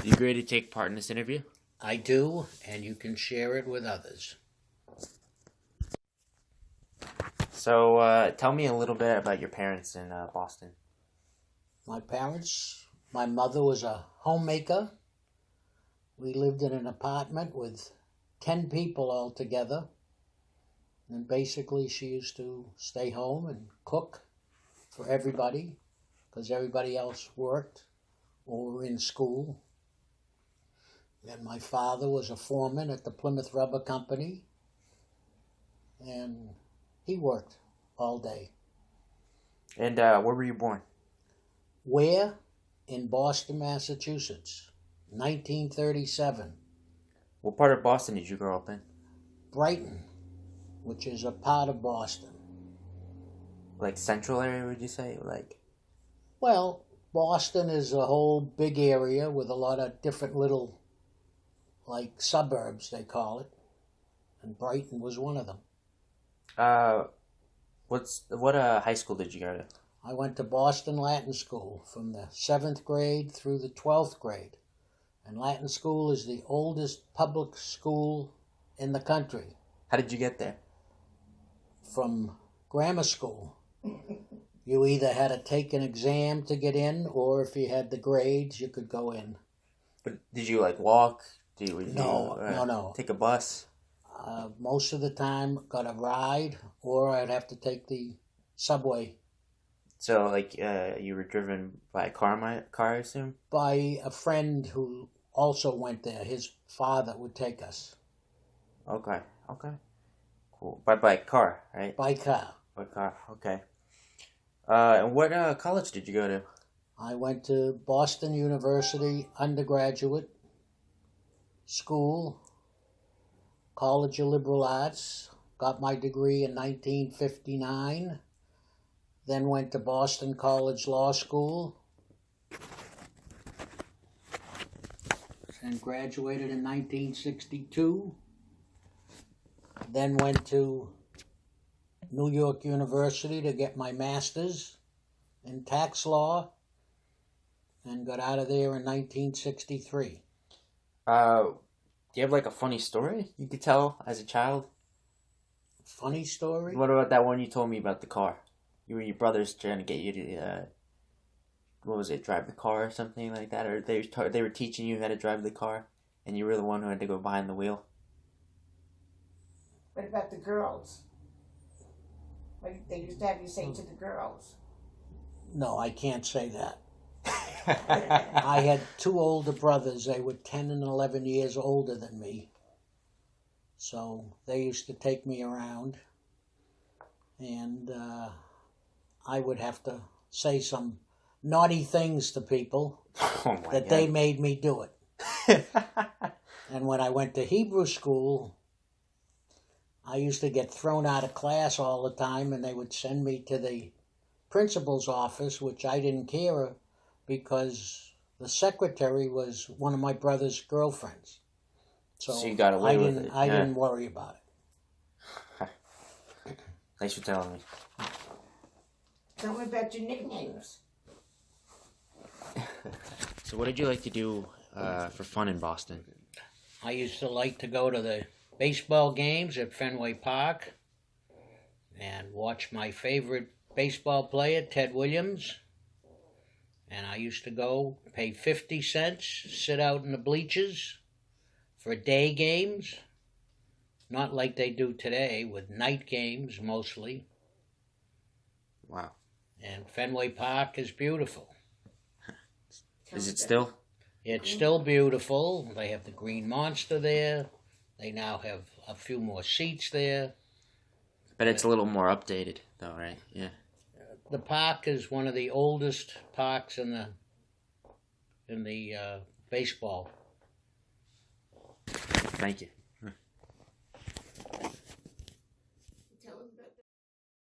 Do you agree to take part in this interview? I do, and you can share it with others. So, tell me a little bit about your parents in Boston. My parents, my mother was a homemaker. We lived in an apartment with 10 people altogether. And basically she used to stay home and cook for everybody because everybody else worked or were in school. And my father was a foreman at the Plymouth Rubber Company. And he worked all day. And where were you born? Where? In Boston, Massachusetts, 1937. What part of Boston did you grow up in? Brighton, which is a part of Boston. Like central area, would you say? Well, Boston is a whole big area with a lot of different little, suburbs, they call it. And Brighton was one of them. What high school did you go to? I went to Boston Latin School from the 7th grade through the 12th grade. And Latin School is the oldest public school in the country. How did you get there? From grammar school. You either had to take an exam to get in, or if you had the grades, you could go in. But did you walk? No. Take a bus? Most of the time, got a ride, or I'd have to take the subway. So, you were driven by a car, I assume? By a friend who also went there. His father would take us. Okay. Cool. By car, right? By car. By car, okay. And what college did you go to? I went to Boston University undergraduate school, College of Liberal Arts, got my degree in 1959, then went to Boston College Law School, and graduated in 1962, then went to New York University to get my master's in tax law, and got out of there in 1963. Do you have a funny story you could tell as a child? Funny story? What about that one you told me about the car? You and your brothers trying to get you to, drive the car or something like that? Or they were teaching you how to drive the car, and you were the one who had to go behind the wheel? What about the girls? What they used to have you say to the girls? No, I can't say that. I had two older brothers. They were 10 and 11 years older than me. So they used to take me around. And I would have to say some naughty things to people that they made me do it. And when I went to Hebrew school, I used to get thrown out of class all the time, and they would send me to the principal's office, which I didn't care because the secretary was one of my brother's girlfriends. So you got away with it. I didn't worry about it. Thanks for telling me. Tell me about your nicknames. So what did you like to do for fun in Boston? I used to like to go to the baseball games at Fenway Park and watch my favorite baseball player, Ted Williams. And I used to go pay 50 cents, sit out in the bleachers for day games. Not like they do today with night games mostly. Wow. And Fenway Park is beautiful. Is it still? It's still beautiful. They have the Green Monster there. They now have a few more seats there. But it's a little more updated, though, right? Yeah. The park is one of the oldest parks in the baseball. Thank you.